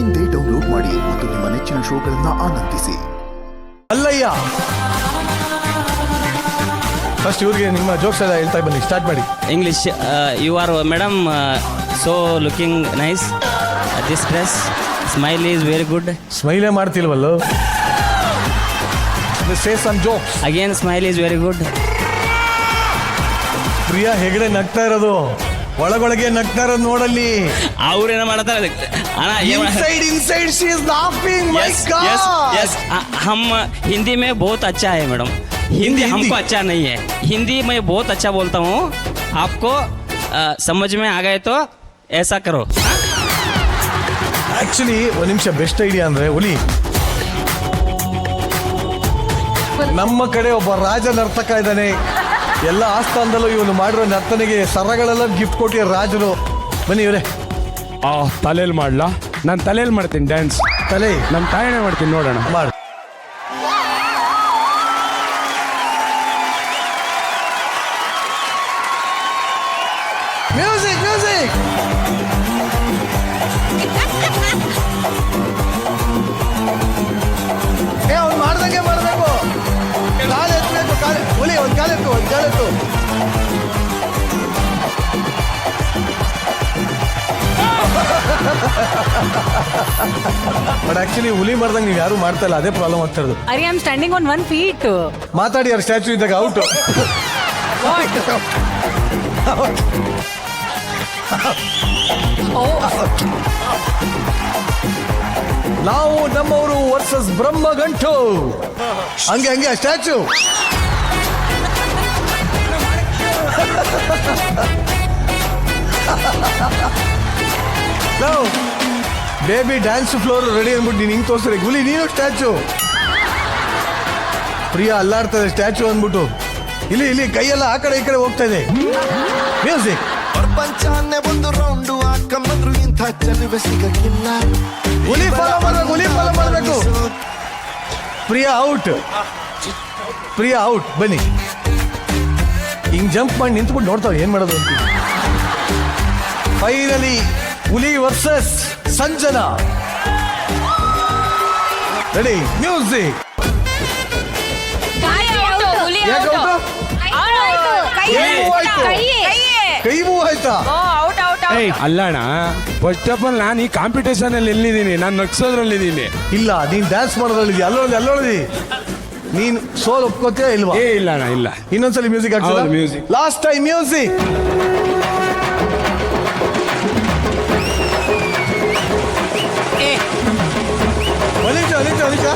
ಇಂದೇ ಡೌನ್ಲೋಡ್ ಮಾಡಿ ಮತ್ತು ನಿಮ್ಮ ನೆಚ್ಚಿನ ಶೋಗಳನ್ನ ಆನಂದಿಸಿ. ಅಲ್ಲಯ್ಯ, ಫಸ್ಟ್ ಇವ್ರಿಗೆ ನಿಮ್ಮ ಜೋಕ್ಸ್ ಎಲ್ಲ ಹೇಳ್ತಾ ಬನ್ನಿ, ಸ್ಟಾರ್ಟ್ ಮಾಡಿ. English, you are madam so looking nice. This dress, smile is very good. ಸ್ಮೈಲೇ ಮಾಡ್ತಿಲ್ವಲ್ಲೋ. Say some jokes. Again smile is very good. Priya Hegde ನಗ್ತಾ ಇರೋದು, ಒಳಗೊಳಗೆ ನಗ್ತಾ ಇರೋದು ನೋಡಲ್ಲಿ. ಅವ್ರೇನ ಮಾಡ್ತಾರೆ ಅಣ್ಣ? inside she is laughing. My God. Yes. हम हिंदी में बहुत अच्छा है मैडम. हिंदी हमको अच्छा नहीं है. हिंदी मैं बहुत अच्छा बोलता हूँ. आपको समझ में आ गए तो ऐसा करो. ಆಕ್ಚುಲಿ ಒಂದು ನಿಮಿಷ, ಬೆಸ್ಟ್ ಐಡಿಯಾ ಅಂದ್ರೆ ಹುಲಿ, ನಮ್ಮ ಕಡೆ ಒಬ್ಬ ರಾಜ ನರ್ತಕ ಇದ್ದಾನೆ. ಎಲ್ಲ ಆಸ್ಥಾನದಲ್ಲೂ ಇವನು ಮಾಡಿರೋ ನರ್ತನೆಗೆ ಸರಗಳೆಲ್ಲ ಗಿಫ್ಟ್ ಕೊಟ್ಟಿರೋ ರಾಜರು. ಬನ್ನಿ ಇವರೇ. ತಲೆಯಲ್ಲಿ ಮಾಡ್ಲಾ? ನಾನು ತಲೆಯಲ್ಲಿ ಮಾಡ್ತೀನಿ ಡ್ಯಾನ್ಸ್. ತಲೆ ನಮ್ಮ ತಾಯಣೆ ಮಾಡ್ತೀನಿ, ನೋಡೋಣ. ಮಾಡಿ. Music music. ಅವ್ನು ಮಾಡ್ದಂಗೆ ಮಾಡಬೇಕು. ಕಾಲು ಎತ್ತಬೇಕು, ಕಾಲು ಹುಲಿ, ಒಂದು ಕಾಲೆತ್ತು, ಒಂದು ಕಾಲೆತ್ತು. ಬಟ್ ಆಕ್ಚುಲಿ ಹುಲಿ ಮಾಡ್ದಂಗೆ ನೀವು ಯಾರು ಮಾಡ್ತಾ ಇಲ್ಲ, ಅದೇ ಪ್ರಾಬ್ಲಮ್ ಆಗ್ತಾ ಇರೋದು. Ari, I'm standing on 1 feet. ಮಾತಾಡಿ, ಅವ್ರ ಸ್ಟ್ಯಾಚು ಇದ್ದಾಗ ಔಟ್. ನಾವು ನಮ್ಮವರು ವರ್ಸಸ್ ಬ್ರಹ್ಮಗಂಟು. ಹಂಗೆ ಹಂಗೆ statue. Baby dance floor ready ಅಂದ್ಬಿಟ್ಟು ನೀನು ಹಿಂಗೆ ತೋರಿಸ್ರಿ. ಗುಲಿ, ನೀನು ಸ್ಟ್ಯಾಚು. ಪ್ರಿಯಾ ಅಲ್ಲಾಡ್ತದೆ ಸ್ಟ್ಯಾಚು ಅಂದ್ಬಿಟ್ಟು. ಇಲ್ಲಿ ಕೈಯೆಲ್ಲ ಆ ಕಡೆ ಈ ಕಡೆ ಹೋಗ್ತಾ ಇದೆ. ಮ್ಯೂಸಿಕ್. ಪ್ರಪಂಚನೇ ಒಂದು ರೌಂಡು ಹಾಕಂಬಂದ್ರು ಇಂಥ ಚೆಲುವೆ ಸಿಗಕ್ಕಿಲ್ಲ. ಹುಲಿ ಫಾಲೋ ಮಾಡ್ಬೇಕು, ಹುಲಿ ಫಾಲೋ ಮಾಡಬೇಕು. Priya out, Priya out. ಬನ್ನಿ, ಹಿಂಗ್ ಜಂಪ್ ಮಾಡಿ ನಿಂತ್ಬಿಟ್ಟು ನೋಡ್ತಾವೆ ಏನ್ ಮಾಡೋದು ಅಂತ. ಫೈನಲಿ ಹುಲಿ ವರ್ಸಸ್ ಸಂಜನಾ. Ready, music. ಕೈ ಮೂವ್ ಆಯ್ತಾ? ಅಲ್ಲಣ್ಣ, ಫಸ್ಟ್ ಆಫ್ ಆಲ್ ನಾನು ಈ ಕಾಂಪಿಟೇಷನ್ ಅಲ್ಲಿ ಎಲ್ಲಿದ್ದೀನಿ? ನಾನು ನಗ್ಸೋದ್ರಲ್ಲಿದ್ದೀನಿ. ಇಲ್ಲ, ನೀನ್ ಡ್ಯಾನ್ಸ್ ಮಾಡೋದ್ರಲ್ಲಿ ಅಲ್ಲೋಳಿ. ನೀನ್ ಸೋಲ್ ಒಪ್ಕೋತೀಯ ಇಲ್ವಾ? ಇಲ್ಲ ಅಣ್ಣ, ಇಲ್ಲ. ಇನ್ನೊಂದ್ಸಲಿ ಮ್ಯೂಸಿಕ್ ಆಗ್ತದೆ. Music last time music. Anita